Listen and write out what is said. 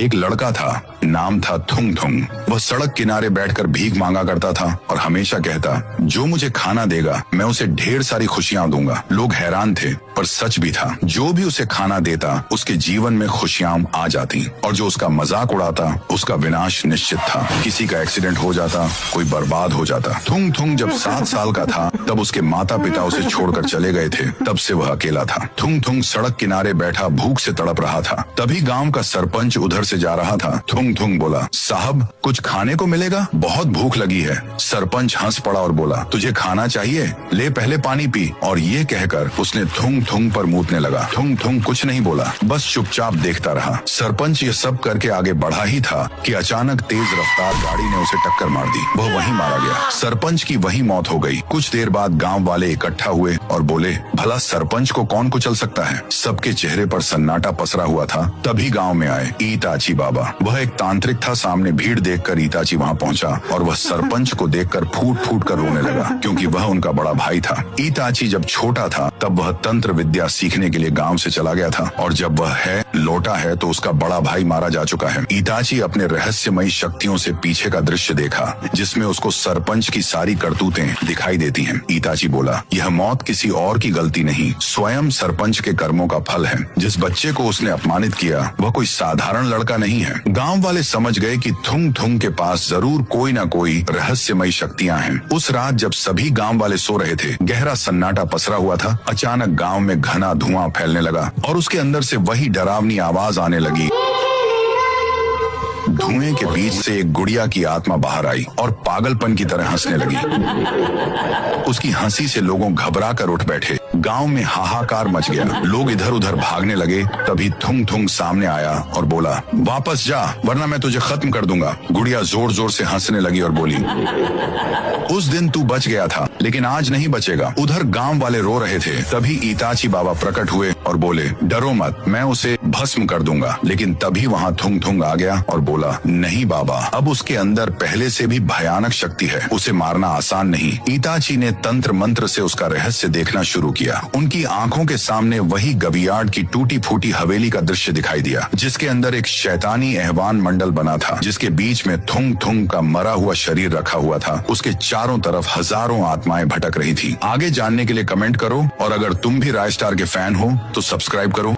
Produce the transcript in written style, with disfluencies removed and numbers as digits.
एक लड़का था, नाम था थुंग थुंग। वह सड़क किनारे बैठकर भीख मांगा करता था और हमेशा कहता, जो मुझे खाना देगा मैं उसे ढेर सारी खुशियां दूंगा। लोग हैरान थे पर सच भी था। जो भी उसे खाना देता उसके जीवन में खुशियां आ जाती और जो उसका मजाक उड़ाता उसका विनाश निश्चित था। किसी का एक्सीडेंट हो जाता, कोई बर्बाद हो जाता। थुंग थुंग जब 7 साल का था तब उसके माता पिता उसे छोड़कर चले गए थे। तब से वह अकेला था। थुंग थुंग सड़क किनारे बैठा भूख से तड़प रहा था। तभी गांव का सरपंच उधर से जा रहा था। थुंग थुंग बोला, साहब कुछ खाने को मिलेगा, बहुत भूख लगी है। सरपंच हंस पड़ा और बोला, तुझे खाना चाहिए, ले पहले पानी पी। और ये कहकर उसने थुंग थुंग पर मूतने लगा। थुंग थुंग कुछ नहीं बोला, बस चुपचाप देखता रहा। सरपंच ये सब करके आगे बढ़ा ही था कि अचानक तेज रफ्तार गाड़ी ने उसे टक्कर मार दी। वह वहीं मारा गया। सरपंच की वहीं मौत हो गई। कुछ देर बाद गांव वाले इकट्ठा हुए और बोले, भला सरपंच को कौन कुचल सकता है। सबके चेहरे पर सन्नाटा पसरा हुआ था। तभी गांव में आए ईताची बाबा। वह एक तांत्रिक था। सामने भीड़ देखकर ईताची वहां पहुंचा और वह सरपंच को देखकर फूट फूट कर रोने लगा, क्योंकि वह उनका बड़ा भाई था। ईताची जब छोटा था तब वह तंत्र विद्या सीखने के लिए गांव से चला गया था और जब वह लौटा है तो उसका बड़ा भाई मारा जा चुका है। ईताची अपने रहस्यमयी शक्तियों से पीछे का दृश्य देखा जिसमें उसको सरपंच की सारी करतूतें दिखाई देती हैं। ईताची बोला, यह मौत किसी और की गलती नहीं, स्वयं सरपंच के कर्मों का फल है। जिस बच्चे को उसने अपमानित किया वह कोई साधारण लड़का नहीं है। गांव वाले समझ गए कि थुंग थुंग के पास जरूर कोई न कोई रहस्यमयी शक्तियां हैं। उस रात जब सभी गांव वाले सो रहे थे, गहरा सन्नाटा पसरा हुआ था। अचानक गांव में घना धुआं फैलने लगा और उसके अंदर से वही डरावनी आवाज आने लगी। धुएं के बीच से एक गुड़िया की आत्मा बाहर आई और पागलपन की तरह हंसने लगी। उसकी हंसी से लोगों घबरा कर उठ बैठे। गांव में हाहाकार मच गया। लोग इधर उधर भागने लगे। तभी थुंग थुंग सामने आया और बोला, वापस जा वरना मैं तुझे खत्म कर दूंगा। गुड़िया जोर जोर से हंसने लगी और बोली, उस दिन तू बच गया था लेकिन आज नहीं बचेगा। उधर गांव वाले रो रहे थे। तभी ईताची बाबा प्रकट हुए और बोले, डरो मत, मैं उसे भस्म कर दूंगा। लेकिन तभी वहां थुंग थुंग आ गया और बोला, नहीं बाबा, अब उसके अंदर पहले से भी भयानक शक्ति है, उसे मारना आसान नहीं। ईताची ने तंत्र मंत्र से उसका रहस्य देखना शुरू किया। उनकी आंखों के सामने वही गबियाड की टूटी फूटी हवेली का दृश्य दिखाई दिया, जिसके अंदर एक शैतानी एहवान मंडल बना था, जिसके बीच में थुंग थुंग का मरा हुआ शरीर रखा हुआ था। उसके चारों तरफ हजारों आत्माएं भटक रही थी। आगे जानने के लिए कमेंट करो और अगर तुम भी राय स्टार के फैन हो तो सब्सक्राइब करो।